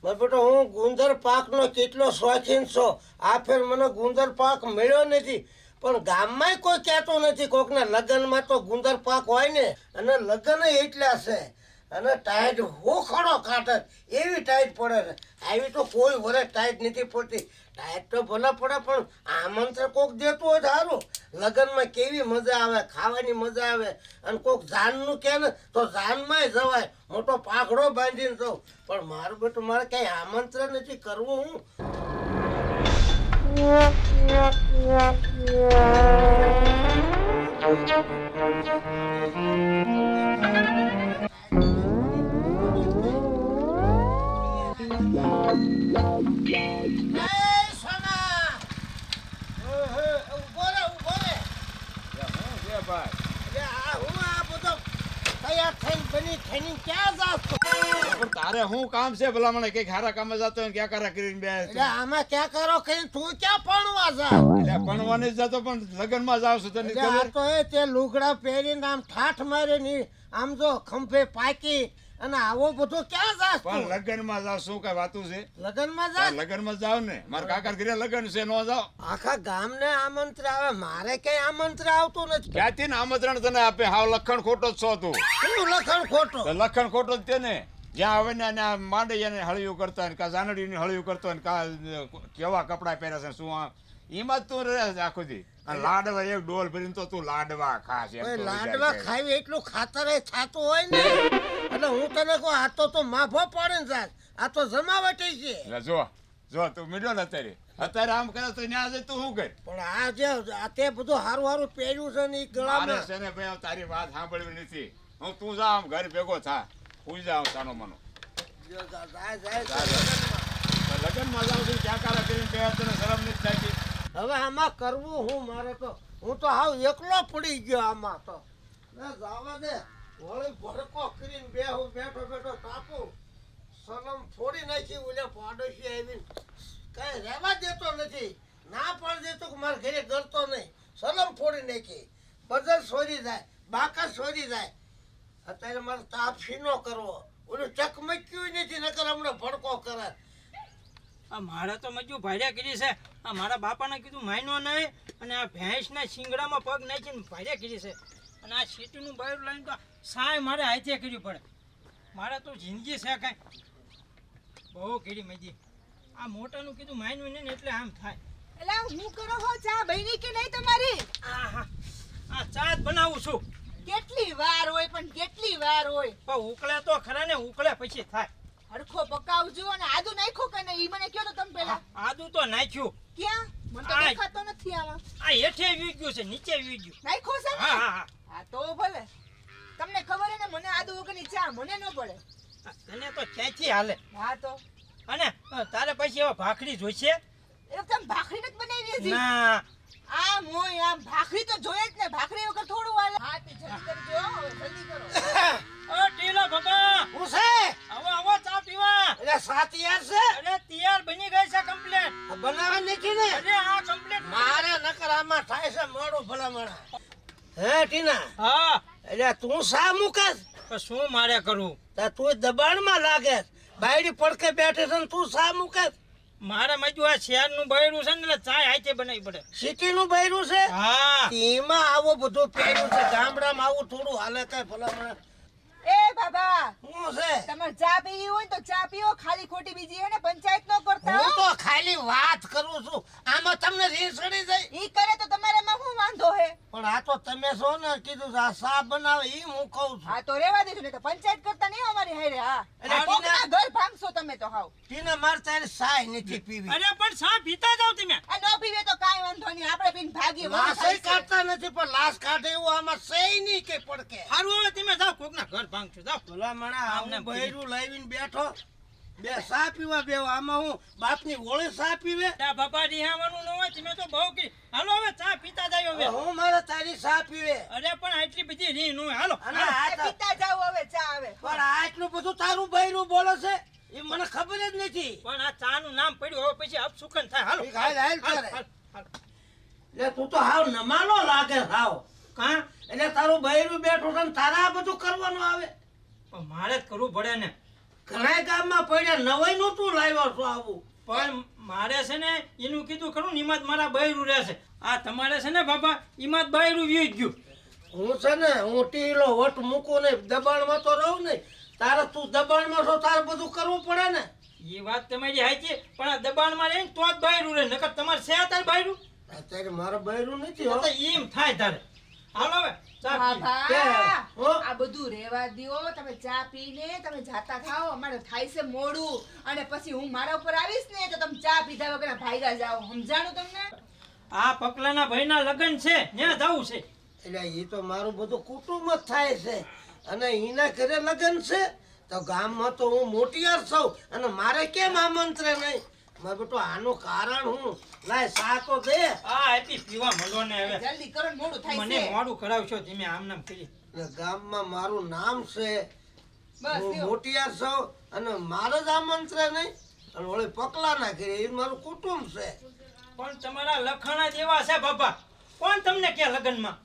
મારો બેટો હું ગુંદર પાકનો કેટલો શોખીન છું. આ ફેર મને ગુંદર પાક મળ્યો નથી, પણ ગામમાં કોઈ કહેતો નથી. કોકના લગ્નમાં તો ગુંદર પાક હોય ને, અને લગ્ન એટલા છે, અને ટાઈટ હોખડો કાઢે એવી ટાઈટ પડે છે. આવી તો કોઈ વરસ ટાઈટ નથી પડતી. ટાઈટ તો ભલે પડે, પણ આમંત્રણ કોક દેતું હોય સારું. લગ્નમાં કેવી મજા આવે, ખાવાની મજા આવે. અને કોક જાનનું કહે ને તો જાનમાંય જવાય, મોટો પાઘડો બાંધીને જવું. પણ મારું બેટું મારે કઈ આમંત્રણ નથી કરવું. હું તારે શું કામ છે ભલા મને કઈ ખારા કામે જતો હોય ક્યાં કારા કરીને બે આમાં ક્યાં કરો કઈ તું ક્યાં ભણવા જા? ભણવાની જ જતો પણ લગ્ન માં જાવ છું તને ખબર તો એ તે લુગડા પહેરીને આમ ઠાઠ મારે ની આમ જો ખંભે પાકી અને આવો બધો ક્યાં જાસ પણ લગ્ન માં જાવ શું કઈ વાતું છે? લગ્ન માં જા? લગ્ન માં જાવ ને મારા કાકા ઘરે લગ્ન છે નો જાવ? આખા ગામ ને આમંત્રણ આવે, મારે કઈ આમંત્રણ આવતું નથી. ક્યાંથી ને આમંત્રણ તને આપે? હાવ લખણ ખોટો જ છો તું. શું લખણ ખોટો? લખણ ખોટો જ તે ને. જ્યાં આવે ને માંડૈયાને હળિયું કરતા હોય, કા જાનડીને હળિયું કરતો હોય, કા કેવા કપડા પહેરે છે શું એમાં તું રહે આખો દી. લાડવા એક ડોલ ભરીને તો તું લાડવા ખાસ. લાડવા ખાવી એટલું ખાતર થતું હોય ને, એટલે હું તને કહું આ તો માફો પડે ને સાહેબ, આ તો જમાવટી છે. જો તું મીડ્યો ને અત્યારે આમ કરે તો ન્યા જઈ તું શું કર? પણ આ જે તે બધું હારું હારું પહેર્યું છે ને એ ગળામાં છે ને ભાઈ તારી વાત સાંભળવી નથી. હું તું જા આમ ઘર ભેગો થા, પૂજ જા સાનો મનો લગન માં જાવ છું ક્યાં કારા કરીને બે તને શરમ નથી થાય? હવે આમાં કરવું હું? મારે તો હું તો હાવ એકલો પડી ગયો આમાં તો. જવા દે, વળી ભડકો કરીને બેઠો બેઠો તાપું સલમ ફોડી નાખી. ઓલે પાડોશી આવીને કઈ રહેવા દેતો નથી, ના પણ દેતો કે મારા ઘરે ગરતો નહીં. સલમ ફોડી નાખી, બજાર સોરી જાય, બાકા સોરી જાય. અત્યારે મારે તાપ ફીનો કરવો, ઓલું ચકમક્યું નથી, નકર હમણાં ભડકો કરે. આ મારે તો મજુ ભાડ્યા કરી છે. આ મારા બાપાને કીધું માયનો નહીં, અને આ ભેંસના શિંગડામાં પગ નાખીને ભાડ્યા કરી છે. અને આ સીટીનું બહાર લઈને તો સાય મારે હાથે કરવી પડે. મારે તો જિંદગી છે કાંઈ બહુ કીડી મજી. આ મોટાનું કીધું માયનું નહીં ને એટલે આમ થાય. એટલે હું કરો હો ચા બની કે નહીં તમારી? આ ચા જ બનાવું છું. કેટલી વાર હોય પણ કેટલી વાર હોય? પણ ઉકળે તો ખરા ને, ઉકળે પછી થાય. હરખો પકાવજો. અને આદુ નાખ્યો કે નહીં ઈ મને કહો તો તમે પહેલા. આદુ તો નાખ્યું. ક્યાં? મને તો દેખાતો નથી આમાં. આ હેઠે વી ગયું છે, નીચે વી ગયું. નાખ્યો છે ને? હા. હા તો ભલે. તમને ખબર હે ને મને આદુ વગરની ચા મને ન પડે. તને તો ક્યાંથી હાલે. હા તો અને તારે પછી હવે ભાખરી જોઈશે? એ તમે ભાખરી નથી બનાવી હજી? ના. આમ હોય આમ ભાખરી તો જોઈએ જ ને. ભાખરી વગર થોડું હાલે. હા તે જલ્દી કરજો, જલ્દી કરો. ઓ ટીલા બાબા, હું છે? આવો ચા પીવા. એટલે સાત યાર છે? અરે તૈયાર બની ગઈ છે કમ્પ્લીટ. બનાવવા નથી ને? અરે આ કમ્પ્લીટ મારે નકર આમાં થાય છે મોડું ભલામણ. હે ટીના, હા. એટલે તું શા મૂકસ? તો શું મારે કરવું? તું દબાણમાં લાગે, બાયડી પડકે બેઠે છે ને તું શા મૂકસ? મારે મજુ આ શહેરનું બૈરું છે ને એટલે ચા હાથે બનાવી પડે. સિટીનું બૈરું છે? હા. એમાં આવો બધું પહેર્યું છે, ગામડામાં આવું થોડું હાલે કઈ ભલામણ. એ બાબા, શું છે? તમારે ચા પીવી હોય તો ચા પીઓ, ખાલી ખોટી બીજી હે ને પંચાયત ન કરતા. હું તો ખાલી વાત કરું છું, આમાં તમને રીસ ચડી જાય. ઈ કરે તો તમારામાં શું વાંધો હે? પણ આ તો તમે છો ને કીધું આ સા બનાવે ઈ હું કહું છું. હા તો રેવા દેજો ને, તો પંચાયત કરતા નહીં અમારી હારે. હા એટલે કોકના ઘર ભાંગશો તમે તો. હાવ ટીના માર તારી સાય નથી પીવી. અરે પણ ચા પીતા જાવ તમે. આ ન પીવે તો કાઈ વાંધો નહીં, આપણે પીને ભાગીએ. લાશ કાઢતા નથી, પણ લાશ કાઢે એવું આમાં સહી નહીં કે પડકે. સારું હવે તમે જાઓ, કોકના ઘર ભાંગશો જાઓ. ભલામણા આમને બૈરું લાવીને બેઠો, બે સા પીવા બેવ. આમાં હું બાપની ઓળે સા પીવે? આ બાપા રિહાવાનું ન હોય, તમે તો બહુ કી. હાલો હવે ચા પીતા જાયો હવે. હું મારે તારી સા પીવે. અરે પણ આટલી બધી રી નું હાલો. અને આ તો- પીતા જાવ હવે ચા આવે. પણ આટલું બધું તારું બૈરું બોલે છે એ મને ખબર જ નથી. પણ આ ચા નું નામ પડ્યું હવે પછી અપસુકન થાય. હાલો ઠીક, હાલ, હાલ, હાલ, તારે. હાલ, હાલ. એટલે તું તો હાવ નમાલો લાગે હાવ. કાં? એટલે તારું બૈરું બેઠું છે ને તારા આ બધું કરવાનું આવે? પણ મારે જ કરવું પડે ને. ઘણા ગામમાં પડ્યા નવાઈ નું તું લાવ્યો છો આવું પણ મારે છે ને એનું કીધું ખરું ને એમાં જ મારા બૈરું રહેશે. આ તમારે છે ને બાપા એમાં જ બૈરું વ્યું ગયું. હું છે ને હું ટીલો વટ મૂકું ને દબાણમાં તો રહું ને તારે તું દબાણમાં છો તારે બધું કરવું પડે ને એ વાત તમારી સાચી પણ આ દબાણમાં રહીને તો જ બૈરું રહે નકર તમારે છે તાર બૈરું અત્યારે મારે બૈરું નથી તો હો. તો એમ થાય તારે. હાલો હવે ચા પીએ. બાબા, હો? આ બધું રહેવા દ્યો. તમે ચા પીને તમે જાતા થાઓ. અમારે થાય છે મોડું અને પછી હું મારા ઉપર આવીશ ને તો તમે ચા પીધા વગર ભાગ્યા જાઓ. સમજાણું તમને? આ પકલાના ભાઈના લગ્ન છે ત્યાં જવું છે. એટલે એ તો મારું બધું કુટુંબ જ થાય છે અને એના ઘરે લગ્ન છે તો ગામમાં તો હું મોટીયાર છું અને મારે કેમ આમંત્રણ નહીં મારે બેટો આનું કારણ હું લાય સા તો દે આ આપી પીવા મળો ને હવે જલ્દી કરો ને મોડું થાય મને છે. મોડું કરાવશો ધીમે આમ નામ કરી. એટલે ગામમાં મારું નામ છે બસ હું લ્યો. મોટીયાર છું અને મારે જ આમંત્રણ નહીં અને ઓળી પકલાના ઘરે એ મારું કુટુંબ છે પણ તમારા લખાણા જેવા છે બાપા. કોણ તમને કે લગ્નમાં?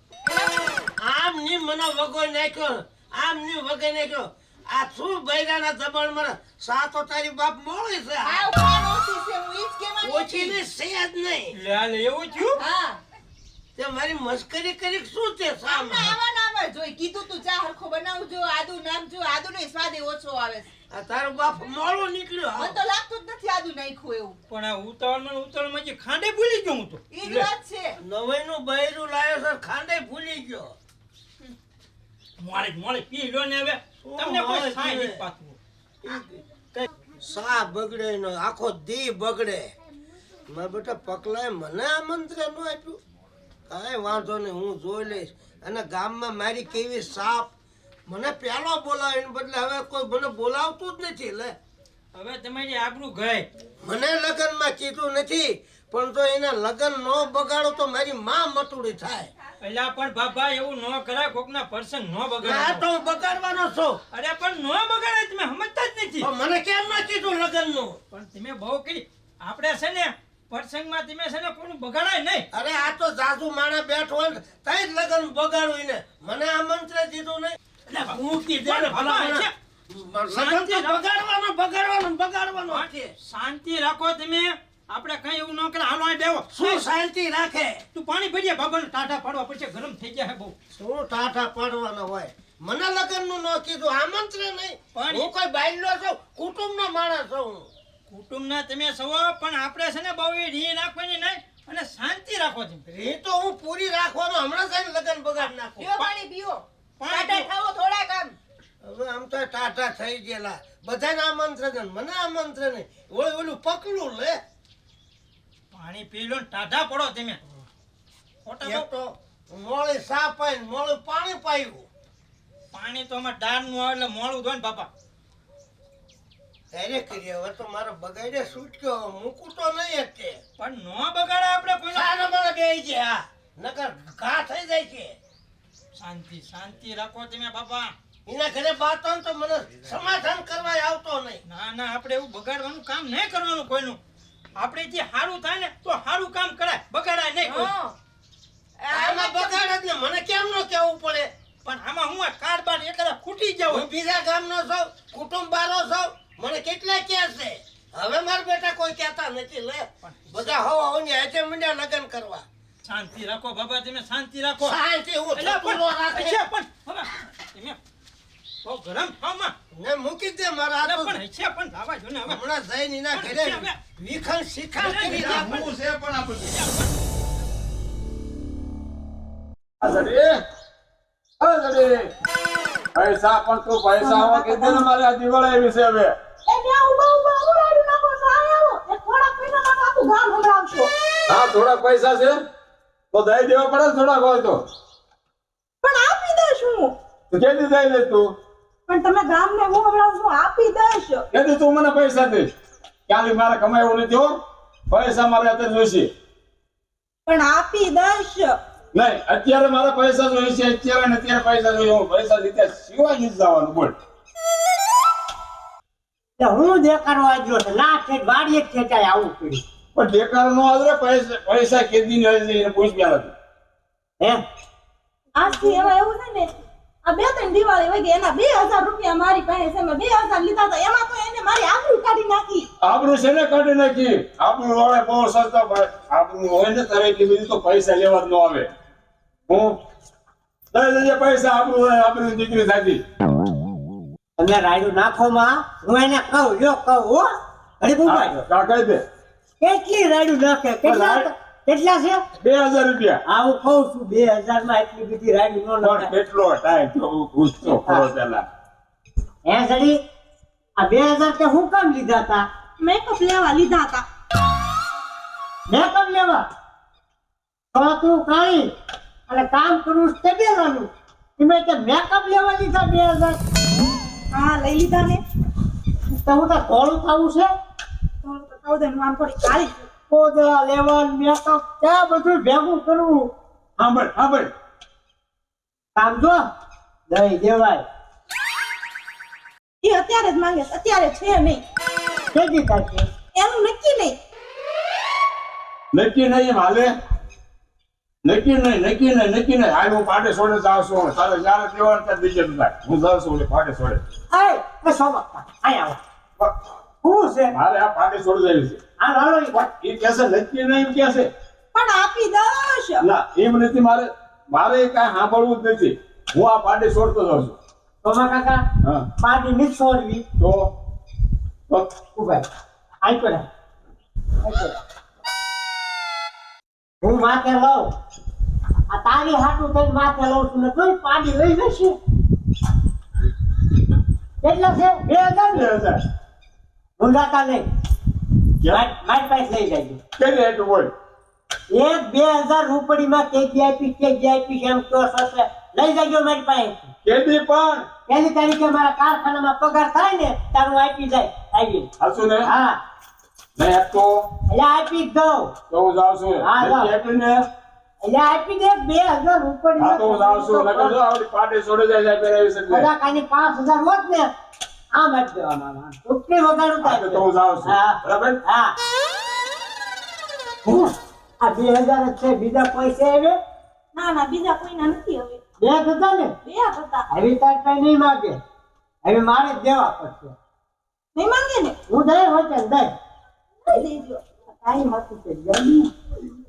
આમ ની મને વગોઈ નાખ્યો આમ ની વગોઈ નાખ્યો આ શું બૈરાના દબાણમાં સા તો તારી બાપ મોળી છે આ ઉપાડ ઓછી છે. હું ઈ જ કહેવાની ઓછી હતી. ને છે જ નહીં લે લે એવું થયું? હા, તે મારી મસ્કરી કરી શું તે સામે આમને આવા ના આવે. જોઈ કીધું તું ચા હરખો બનાવજો. આદુ નાખજો. આદુનો સ્વાદ ય ઓછો આવે છે. આ તારો બાપ મોળો નીકળ્યો મને તો લાગતું જ નથી આદુ નાખ્યું એવું. પણ આ ઉતાવળમાં જે ખાંડે ભૂલી ગયો હું તો. ઈ જ લે, વાત છે. નવાઈનું બૈરું લાયો છે ખાંડે ભૂલી ગયો મોડે પી લો ને હવે. તમને કોઈ સાય નથી પાતું. સા બગડે નો આખો દી બગડે મારા બેટા પકલાય મને આમંત્રણ ન આપ્યું કાંઈ વાંધો નહીં હું જોઈ લઈશ અને ગામમાં મારી કેવી સાપ મને પેલો બોલાવે એને બદલે હવે કોઈ મને બોલાવતું જ નથી લે હવે તમારી આબરૂ ગઈ. મને લગ્નમાં કીધું નથી પણ જો એના લગ્ન ન બગાડો તો મારી માં મટુડી થાય પેલા પણ બાબા એવું ન કરાય. કોકના પ્રસંગ ન આ બગાડે. તો હું બગાડવાનો છું અરે પણ ન બગાડે તમે સમજતા જ નથી. પણ મને કેમ ન કીધું લગ્નનું પણ તમે બહુ કરી. આપણે છે ને પ્રસંગમાં તમે છે ને કોઈનું બગાડાય નહીં. અરે આ તો જાજુ માણા બેઠો હોય ને તઈ જ લગ્ન બગાડું એને મને આમંત્રણ દીધું નહીં એટલે હું કીધું ને ભલા બાબા, મને. લગ્ન તો બગાડવાનું છે. શાંતિ રાખો તમે. આપણે કઈ એવું ન કરે. હાલો અહીં બેહો. શું શાંતિ રાખે તું પાણી ભરીએ બાબાને ટાટા પાડવા પછી ગરમ થઈ ગયા બહુ. શું ટાટા પાડવાના હોય મને લગ્નનું ન કીધું આમંત્રણ નહીં પણ- હું કોઈ બાયલો છું કુટુંબનો માણસ છું હું કુટુંબના તમે સવો પણ આપણે છે ને બહુ એ રી રાખવાની નહીં અને શાંતિ રાખો તમે. એ તો હું પૂરી રાખવાનો હમણાં જઈને લગ્ન બગાડ નાખું પીઓ પાણી પીઓ. પાણી ટાટા પીઓ. ખાઓ થોડાક આમ. હવે આમ તો ટાટા થઈ ગયેલા બધાને આમંત્રણ મને આમંત્રણ નહીં ઓલું પકડું લે પાણી પી લો ને ટાઢા પડો તમે. ખોટા એક બહુ. તો મોળી સા પાઈ મોળું પાણી પાયું પાણી તો અમારે ડાળ નું આવે એટલે મોડું દો ને બાપા. ત્યારે કરી હવે તો મારો બગાડે છૂટક્યો મૂકું તો નહીં એટલે પણ ન બગાડે આપણે કોઈ. સારા મારા બે છે હા નકર ઘા થઈ જાય છે શાંતિ શાંતિ રાખો તમે બાપા. એના ઘરે બાતો ને તો મને સમાધાન કરવા આવતો નહીં ના ના આપણે એવું બગાડવાનું કામ નહીં કરવાનું કોઈનું. આપણે જે સારું થાય ને તો સારું કામ કરાય. બગાડાય નહીં કોઈ. હા. આમાં બગાડ જ ને મને કેમ ન કેવું પડે પણ આમાં હું આ કાર્ડ બાર એકદા ખૂટી જાવ. હું બીજા ગામનો છું કુટુંબ બારો છું મને કેટલા કે છે હવે મારા બેટા કોઈ કહેતા નથી લે બધા હવા હોની આજે મંડ્યા લગ્ન કરવા શાંતિ રાખો બાબા તમે શાંતિ રાખો. શાંતિ હું એટલે થપુલો પણ રાખે હશે પણ હવે તમે બહુ ગરમ થાવમાં. ને મૂકી દે મારા એટલે હાથ પણ હશે પણ લાવા જો ને હવે. હમણાં જઈને એના ઘરે વિખણ શિખર કરી નાખું. હું છે પણ આ બધું. પૈસા પણ તું પૈસા આવા કીધે ને મારે આ દિવાળી આવી છે હવે. હા થોડા પૈસા છે તો દઈ દેવા પડે ને થોડાક હોય તો. પણ આપી દઈશ હું. તો કેદી દઈ દે તું પણ તમે ગામને હું હમણાં છું આપી દઈશ. કેદી તું મને પૈસા દઈશ ક્યાંથી મારે કમાયું નથી હો. પૈસા મારે અત્યારે જોઈશે પણ આપી દઈશ. નહીં અત્યારે મારે પૈસા જોઈશે અત્યારે ને અત્યારે પૈસા જોઈએ હું પૈસા લીધા સિવાય નથી જવાનું બોલ. હું દેખાડવા ગયો છે ના છે વાડીએ જ ખેંચાય આવું પડ્યું પણ ટેકાર નો આવે પૈસા પૈસા કેદી ને એને પૂછ પ્યા નથી. હે આજથી હવે એવું છે ને આ 2-3 દિવાળી વહી ગઈ એના 2000 રૂપિયા મારી પાસે છે મેં 2000 લીધા હતા એમાં તો એને મારી આબરૂ કાઢી નાખી આબરૂ છે ને કાઢી નાખી આબરૂ વાળે બહુ સસ્તા ભાઈ આબરૂ હોય ને તારે એટલી બધી તો પૈસા લેવા જ ન આવે હું દઈ દઈએ પૈસા આબરૂ દીકરી થાતી તમે રાયડું નાખો માં હું એને કહું લ્યો કહું હો ઘડી બુબાઈ કા કહી દે કેટલી રાયડું નાખે કેટલા છે 2000 રૂપિયા આ હું કહું છું 2000 માં એટલી બધી રાયડું ન પણ નાખે કેટલો ટાઈમ તો હું પૂછતો ખરો પેલા હે સડી આ 2000 તે હું કામ લીધા હતા મેકઅપ લેવા લીધા હતા મેકઅપ લેવા તો તું કાઈ અને કામ કરવું છે દેવાનું તમે કે મેકઅપ લેવા લીધા 2000 હા લઈ લીધા ને તો હું તો ધોળું થવું છે તો કહું દે આમ થોડી કાળી છું. પોદરા લેવાનું મેકઅપ ત્યાં બધું ભેગું કરવું સાંભળ કામ જો દઈ દેવાય એ અત્યારે જ માંગે છે અત્યારે છે નહીં કેજી થાય એનું નક્કી નહીં નક્કી નહીં એમ હાલે નક્કી નહીં હાલ હું પાટે છોડે જાવ છું તારે જ્યારે દેવાનું ત્યાં બીજે થાય હું જાઉં છું ઓલે પાટે છોડે એ સોમા આય આવો શું છે મારે આ પાટે છોડી દેવી છે આ લાલો એ કહેશે નક્કી નહીં એમ કહેશે પણ આપી દઈશ ના એમ નથી મારે કાંઈ સાંભળવું જ નથી હું આ પાટે છોડતો જાઉં છું સોમા કાકા હા પાડી ની છોડવી તો ઉભા આઈ પડે હું માથે લઉં આ તારી હાટું થઈને માથે લઉં છું ને તોય પાડી લઈ જશે કેટલા છે 2000 ઊંડાતા નહીં મારી પાસે લઈ જાય કેવી એટલું બોલ એક 2000 રૂપડીમાં કેજી આપી એમ તો સસે લઈ જજો મારી પાસે કેદી પણ પહેલી તારીખે મારા કારખાનામાં પગાર થાય ને તારું આપી જાય આવી હાચું ને હા નહીં આપતો એટલે આપી જ દઉં તો હું જાઉં છું હા, જાઓ. નથી આપીને એટલે આપી દે 2000 રૂપડી હા તો હું જાઉં છું નકર જો આવડી પાટે છોડી જાય પહેરાવી શકે બધા કાની 5000 હોત ને આમ જ દેવાના ઉપરી વગાડું હા તો હું જાઉં છું હા. બરાબર હા આ 2000 જ છે બીજા પૈસા આવે ના ના બીજા કોઈના નથી હવે બે થતા ને 2 હતા આવી તાર કઈ નહીં માગે હવે મારે જ દેવા પડશે નહીં માંગે ને હું દઈ હોય છે દઈ લઈ દેજો ટાઈમ હતું કે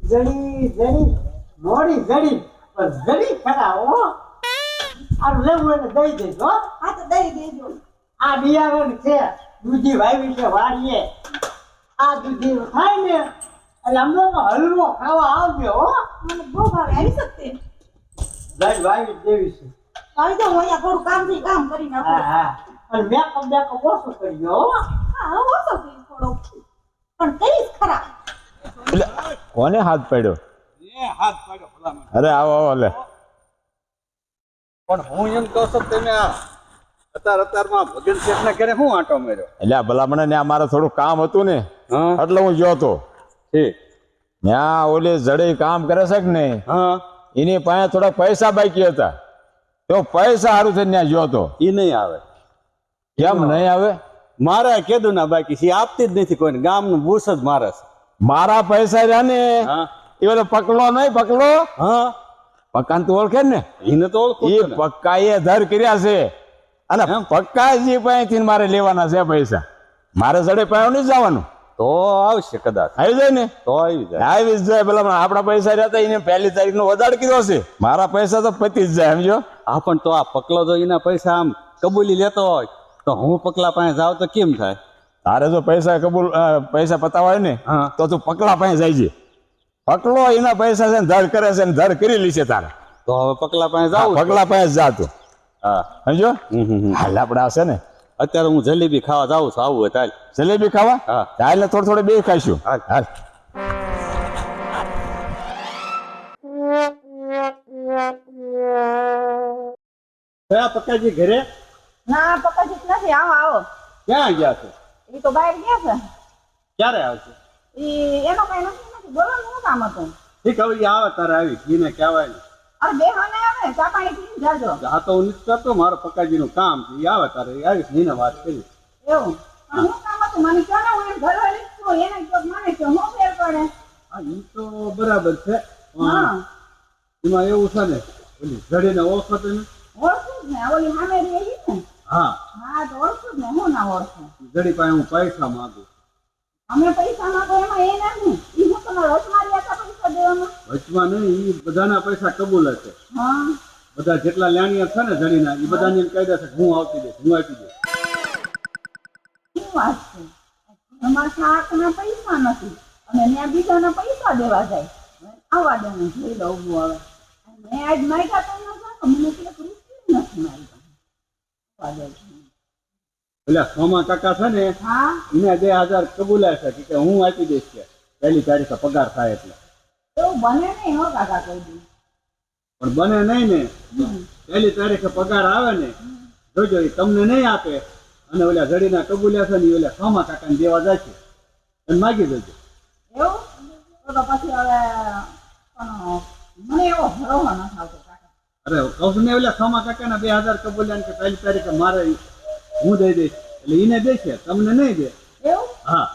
જડી મોડી જડી પણ જડી ખરા હો આ લેવું એને દઈ દેજો હો. હા તો દઈ દેજો આ બિયારણ છે દૂધી વાવી છે વાડીએ આ દૂધી થાય ને એટલે અમને હલવો ખાવા આવજો હો મને બહુ ભાવે આવી શકતે દઈ વાવી દેવી છે આવી જાઓ હું અહીંયા થોડું કામ કરી હા નાખું હા અને મેકઅપ ઓછું કરજો હો હા હવે ઓછો કરી થોડો પણ કઈશ ખરા કોને હાથ પડ્યો હાથ પાડ્યો ભલામણ. અરે આવો લે પણ હું એમ કહું છું કે તમે આ અત્યારમાં ભગન શેઠને ઘરે શું આંટો માર્યો એટલે આ ભલામણ ને મારે થોડું કામ હતું ને હા એટલે હું ગયો તો ઠીક ત્યાં ઓલી જડે કામ કરે છે કે નહીં હા એની પાસે થોડા પૈસા બાકી હતા તો પૈસા સારું થઈને ત્યાં ગયો તો એ નહીં આવે કેમ નહીં આવે મારે કીધું ના બાકી છે આપતી જ નથી કોઈને ગામનું બૂસ જ મારે છે મારા પૈસા રહ્યા ને હા એ ઓલો પકલો નહીં પકલો હા પક્કા તું ઓળખે ને એને તો ઓળખું એ છું ને. પક્કા એ ધર કર્યા છે અને એમ? પક્કાજી પાસેથી મારે લેવાના છે પૈસા મારે જડે પાયો નહીં જવાનું તો આવશે કદાચ આવી જાય ને તો આવી જાય આવી જ જાય પેલા આપણા પૈસા રહ્યા હતા એને પહેલી તારીખ નો વધાર કીધો છે મારા પૈસા તો પતી જ જાય સમજો હા પણ તો આ પકલો જો એના પૈસા આમ કબૂલી લેતો હોય તો હું પકલા પાસે જાવ તો કેમ થાય તારે જો પૈસા પતાવા હોય ને હા. તો તું પકલા પાસે જાય છે પકલો એના પૈસા છે ને ધર કરે છે ને ધર કરી લી છે તારે તો હવે પકલા પાસે જાવ પકલા પાસે જા તું હા સમજો હમ. હાલ આપડે હશે ને અત્યારે હું જલેબી ખાવા જાઉં છું આવું હોય તાલ જલેબી ખાવા હા. હાલ ને થોડું બે ખાઈશું હાલ. હાલ કયા પક્કાજી ઘરે ના પપ્પાજી નથી આવો આવો ક્યાં ગયા છે એ તો બહાર ગયા છે ક્યારે આવશે એનો કઈ નથી બોલવાનું શું કામ હતું ઠીક હવે ઈ આવે તારે આવી ઘીને કહેવાય ને અરે બે મને આવે ચા પાણી પીને જાજો આ તો હું નથી કરતો મારા પક્કાજીનું કામ છે ઈ આવે તારે ઈ આવીશ ઘીને વાત કરી એવું પણ શું કામ હતું મને કહો ને હું એમ ઘર વાળી છું એને કહો મને કહો હું ફેર પડે હા ઈ તો બરાબર છે હા એમાં એવું છે ને ઓલી જડીને ઓળખો તમે ઓળખું જ ને ઓલી સામે રહી ને હા હા તો ઓળખું જ ને હું ના ઓળખું ઘડી પાસે હું પૈસા માંગુ અમે પૈસા માંગો એમાં એ નથી ઈ હું તમારે વચમાં હતા પૈસા દેવામાં વચમાં નહીં એ બધાના પૈસા કબૂલ હશે હા બધા જેટલા લાણીયા છે ને જડીના એ બધાને એમ કહી દેશે હું આવતી દઈશ હું આપી દઈશ શું વાત છે અમારા શાકના પૈસા નથી અને ત્યાં બીજાના પૈસા દેવા જાય આવા દે ને જોઈ લો ઊભું આવે મેં આજ માગ્યા તો ન જાણો મને એટલે રૂપિયા નથી મારી પાસે આવવા દે. પેલા સોમા કાકા છે ને હા એને 2000 કબૂલાય છે કે હું આપી દઈશ કે પહેલી તારીખે પગાર થાય એટલે એવું બને નહીં હો કાકા કોઈ દી પણ બને નહીં ને પહેલી તારીખે પગાર આવે ને જોજો એ તમને નહીં આપે અને ઓલા જડીના કબૂલ્યા છે ને એ ઓલા સોમા કાકાને દેવા જાય છે અને માગી દેજો એવું તો પછી હવે પણ મને એવો ભરોસો ન આવતો કાકા અરે કહું છું ને ઓલા સોમા કાકાના 2000 કબૂલ્યા ને કે પહેલી તારીખે મારે હું દઈ દઈશ એટલે એને દેશે તમને નહીં દે એવું હા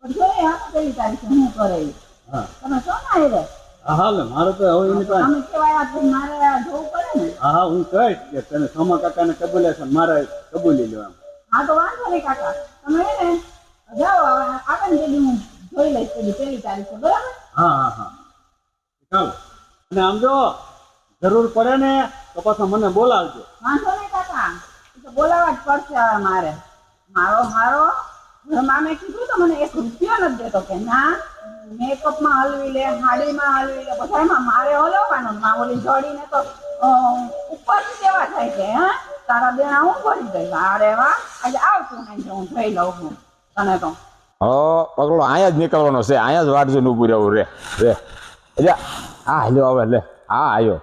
પણ જોઈએ હા પેલી તારીખે હું કરે ઈ. હા તમે શું ના રે હા હાલ મારે તો હવે એની પાસે તમે કેવાય તો મારે જોવું પડે ને હા હા હું કહીશ કે તને સોમા કાકાને કબૂલ્યા છે મારે કબૂલી લેવા હા તો વાંધો નહીં કાકા તમે હે ને જાઓ હવે આવે ને તેથી હું જોઈ લઈશ પેલી તારીખે બરાબર હા હા હા ચાલો અને આમ જો જરૂર પડે ને તો પાછા મને બોલાવજો વાંધો નહીં કાકા ઈ તો બોલાવવા જ પડશે હવે મારે મારો મામે કીધું તો મને 1 રૂપિયો નથી દેતો કે ના મેકઅપમાં હલવી લે હાડીમાં હલવી લે બધામાં મારે હલવવાનું માં ઓલી જોડીને તો ઉપરથી દેવા થાય છે હા તારા દેણા હું ભરી દઈશ અરે વાહ આજે આવતું નહીં હું જોઈ લઉં હું તને તો પગલો અહીંયા જ નીકળવાનો છે અહીંયા જ વાટ જોઈને ઊભું રહેવું રે એટલે હા હાલ્યો હવે લે હા આવ્યો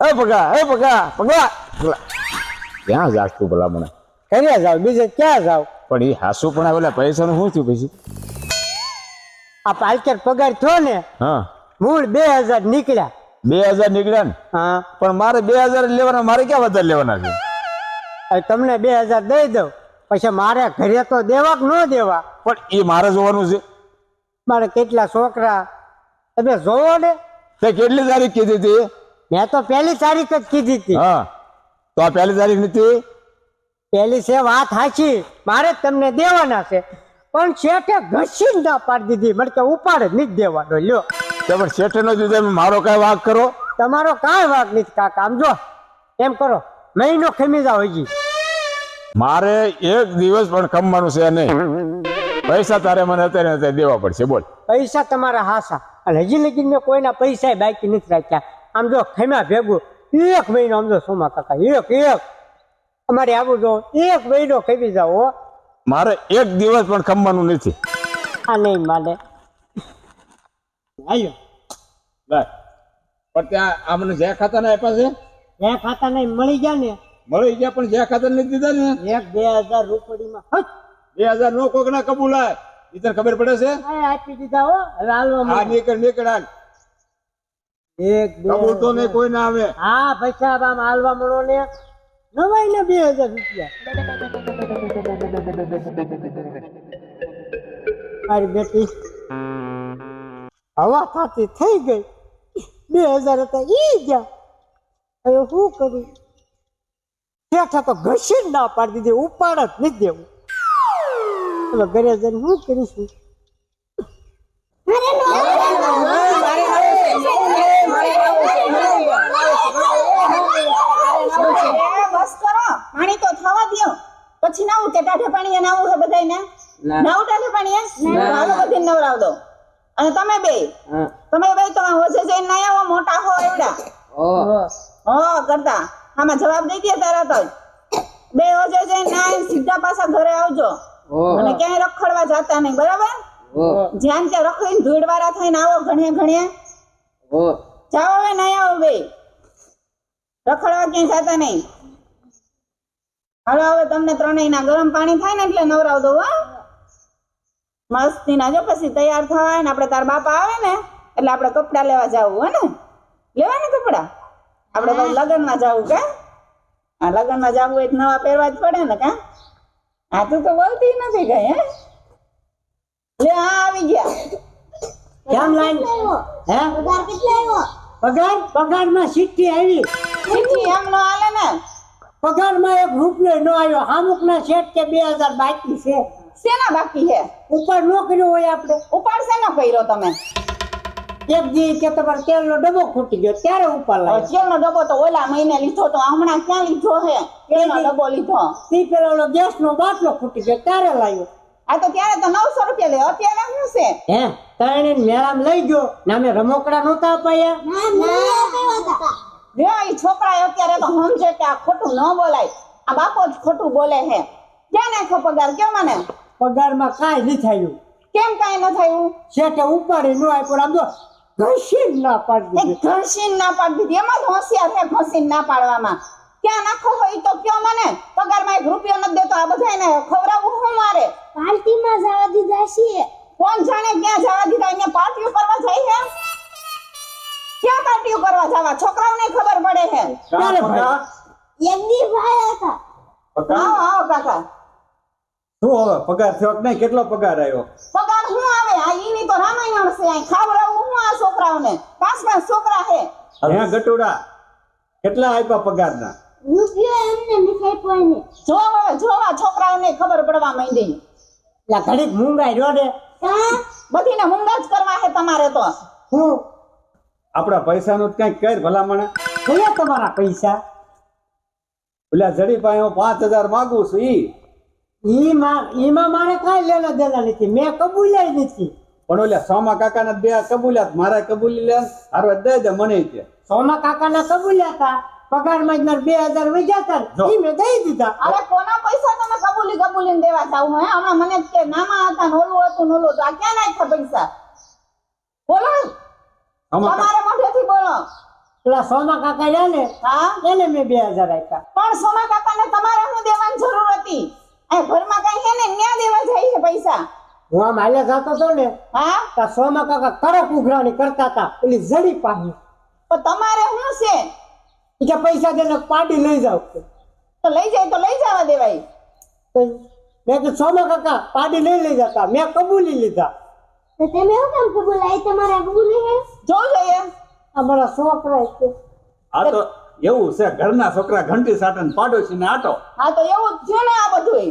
પગા ક્યાં જાસ તું ભલા મને ક્યાં જાવ બીજે ક્યાં જાવ પણ એ હાસુ પણ ઓલા પૈસાનું શું થયું પછી આ પાલકેર પગાર થયો ને હા મૂળ 2000 નીકળ્યા 2000 નીકળ્યા ને હા પણ મારે 2000 લેવાના મારે ક્યાં વધારે લેવાના છે હવે તમને 2000 દઈ દઉં પછી મારે ઘરે તો દેવા કે ન દેવા પણ એ મારે જોવાનું છે મારે કેટલા છોકરા તમે જોવો ને તે કેટલી તારીખ કીધી હતી મેં તો 1 તારીખ જ કીધી હતી હા તો આ 1 તારીખ નથી પહેલી છે વાત સાચી મારે જ તમને દેવાના છે પણ શેઠે ઘસીને ના પાડી દીધી મને કે ઉપાડ જ નથી દેવાનો લ્યો તો પણ શેઠે નો દીધો મારો કઈ વાક કરો તમારો કાંઈ વાક નથી કાકા આમ જો એમ કરો મહિનો ખમી જાવ હજી મારે 1 દિવસ પણ કમવાનું છે નહીં પૈસા તારે મને અત્યારે દેવા પડશે બોલ પૈસા તમારા હાસા અને હજી લગી મેં કોઈના પૈસા બાકી નથી રાખ્યા આમ જો ખમ્યા ભેગું 1 મહિનો આમ જો સોમા કાકા એક અમારે આવું જો 1 મહિનો ખમી જાવ હો મારે 1 દિવસ પણ કમવાનું નથી આ નહીં માને આયો પણ ત્યાં આ મને જ્યાં ખાતા ને આપ્યા છે મેં ખાતા નહીં મળી ગયા ને મળી ગયા પણ જ્યાં ખાતા નથી દીધા ને 1-2000 રૂપિયામાં 2000 નો કોક ના કબૂલાય એ તને ખબર પડે છે આપી દીધા હો હવે હાલવા હા નીકળ હાલ કબૂલ તો નહીં કોઈ ના આવે હા પૈસા આમ હાલવા મળો ને નવાઈ ને 2000 રૂપિયા મારી બેટી હવા થાતી થઈ ગઈ 2000 હતા ઈ ગયા હવે શું કરું શેઠા તો ઘસીને ના પાડી દીધી ઉપાડ જ નથી દેવું હવે ઘરે જઈને શું કરીશું બસ કરો પાણી તો થવા દ્યો પછી નાવું કે ટાઢે પાણી નાવું છે બધાયને નાવું ટાઢે પાણી હાલો બધી નવરાવ દો અને તમે બે તમે હોજે જઈને ના આવો મોટા હો એવડા હો કરતા આમાં જવાબ દઈ દે તારા તો બે હોજે જઈને ના સીધા પાછા ઘરે આવજો અને ક્યાંય રખડવા જતા નહીં બરાબર જ્યાં ત્યાં રખડીને ધૂળવાળા થઈને આવો ઘણે જાઓ હવે ના આવો બે રખડવા ક્યાંય જતા નહીં હાલો હવે તમને ત્રણેયના ગરમ પાણી થાય ને એટલે નવરાવ દો હો મસ્તી ના જો પછી તૈયાર થાય ને આપણે તાર બાપા આવે ને એટલે આપણે કપડા લેવા જવું હે ને લેવા ને કપડા આપણે તો લગ્નમાં જવું કે હા લગ્નમાં જવું હોય નવા પહેરવા જ પડે ને કા હા તું તો બોલતી નથી કઈ હે લે હા આવી ગયા કેમ લાઈન હે પગારમાં સિટ્ટી આવી ચીઠી એમ ન હાલે ને. પગારમાં એક રૂપિયો ન આવ્યો અમુકના શેઠ કે 2000 બાકી છે શેના બાકી છે? ઉપર ન કર્યો હોય આપણે ઉપાડ શેનો કર્યો તમે? એક દી કે તમારે તેલનો ડબ્બો ખૂટી ગયો ત્યારે ઉપર લાવ્યો તેલનો ડબ્બો તો ઓલા મહિને લીધો તો હમણાં ક્યાં લીધો છે? તેલનો ડબ્બો લીધો. તી પેલો ઓલો ગેસનો બાટલો ખૂટી ગયો ત્યારે લાવ્યો આ તો ત્યારે તો 900 રૂપિયા લે, અત્યારે શું છે? હે તાણે મેળામાં લઈ ગયો ને અમે રમકડા નહોતા અપાયા જો ઈ છોકરા અત્યારે તો સમજે કે આ ખોટું ન બોલાય, આ બાપો જ ખોટું બોલે છે. ક્યાં નાખો પગાર? કેમ મને પગારમાં કાંઈ નહીં થયું કેમ કાંઈ ન થયું? શેઠે ઉપાડી ન આપ્યો આમ તો ઘસીને ના પાડી એક દીધી ઘસીને ના પાડી દીધી. એમાં જ હોશિયાર છે ઘસીને ના પાડવામાં. ક્યાં નાખો હોય તો કયો મને. પગારમાં 1 રૂપિયો નથી દેતો. આ બધાને ખવડાવવું શું મારે? પાર્ટીમાં જવા દીધા છીએ. કોણ જાણે ક્યાં જવા દીધા? અહીંયા પાર્ટીઓ કરવા જાય છે? ક્યાં પાર્ટીઓ કરવા જવા? છોકરાઓને ખબર પડે છે. ક્યારે ભાઈ? એક દી ભાઈ હતા. આવો આવો કાકા. શું હવે પગાર થયો કે નહીં? કેટલો પગાર આવ્યો? પગાર શું આવે? આ ઈની તો રામાયણ છે. આ ખાવડાવવું શું આ છોકરાઓને? 5 છોકરા છે. હે ગટુડા કેટલા આપ્યા પગારના? રૂપિયો એમને નથી કોઈને. જોવા છોકરાઓને ખબર પડવા માંડી. લા ઘડીક મૂંગાઈ રહ્યો ને બધીને મૂંગા જ કરવા છે તમારે તો. હું આપણા પૈસાનું કંઈક કર ભલામણ. બોલે તમારા પૈસા ઓલા જડી પાસે હું 5000 માંગુ છું ઈમાં મારે કાંઈ લેના દેના નથી. મેં કબૂલ્યા નથી. પણ ઓલા સોમા કાકાના 2 કબૂલ્યા મારા કબૂલી લે હારવા દઈ દે મને કે સોમા કાકાના કબૂલ્યા હતા. પગારમાં જ મારે 2000 વધ્યા હતા જો. ઈ મેં દઈ દીધા. અરે કોના પૈસા તમે કબૂલીને દેવા જાવ હે? હમણાં મને જ કે નામા હતા ને ઓલું હતું ને ઓલું. તો આ ક્યાં નાખ્યા પૈસા? બોલો ને. સોમા કાકા તમારે મોઢેથી બોલો. પેલા સોમા કાકા રહ્યા ને હા એને મેં 2000 આપ્યા. પણ સોમા કાકાને તમારે શું દેવાની જરૂર હતી? આ ઘરમાં કઈ છે ને ન્યા દેવા જાય છે પૈસા. હું આમ હાલ્યા જતો હતો ને હા તા સોમા કાકા કડક ઉઘરાણી કરતા હતા પેલી જડી પાસે. પણ તમારે શું છે? ઈ કે પૈસા દેને પાડી લઈ જાવ. તો લઈ જાય તો લઈ જવા દેવાય. તો મેં કીધું સોમા કાકા પાડી લઈ જતા. મેં કબૂલી લીધા. તો તમે શું કામ કબૂલાય? તમારા કબૂલી હે? જોવું જોઈએ. અમારા છોકરા છે આ તો એવું છે ઘરના છોકરા ઘંટી સાટન પાડોશીને આટો. હા તો એવું જ છે ને આ બધું.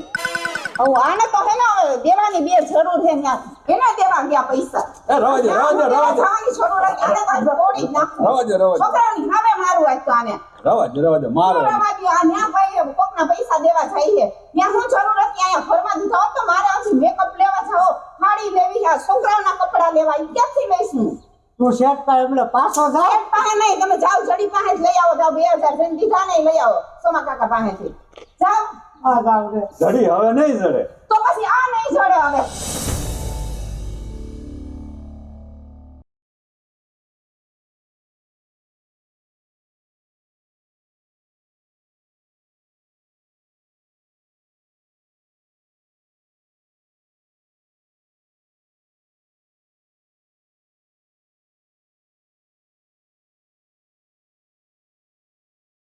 હવે આને તો હે ને હવે દેવાની બે જરૂર છે ત્યાં. એને દેવા ગયા પૈસા. એ રવા દે જવાની જરૂર હતી. આને તો આજ તોડી જ નાખવું. રવા દે છોકરાઓની સામે મારું આજ તો આને. રવા દે મારો રવા દ્યો. આ ન્યા ભાઈ કોકના પૈસા દેવા જાય છે. ત્યાં શું જરૂર હતી? અહીંયા ઘરમાં દીધા હોત તો મારે હજી મેકઅપ લેવા જાઓ, સાડી લેવી, આ છોકરાઓના કપડાં લેવા. ઈ ક્યાંથી લઈશું? તું શેઠ પાસે એમને પાછો જાય. સાહેબ પાસે નહીં, તમે જાઓ જડી પાસે જ લઈ આવો. જાઓ 2000 જઈને દીધા નહીં લઈ આવો સોમા કાકા પાસેથી. જાઓ. આ જાવ રે જડી હવે નહીં જડે. તો પછી આ નહીં જડે હવે.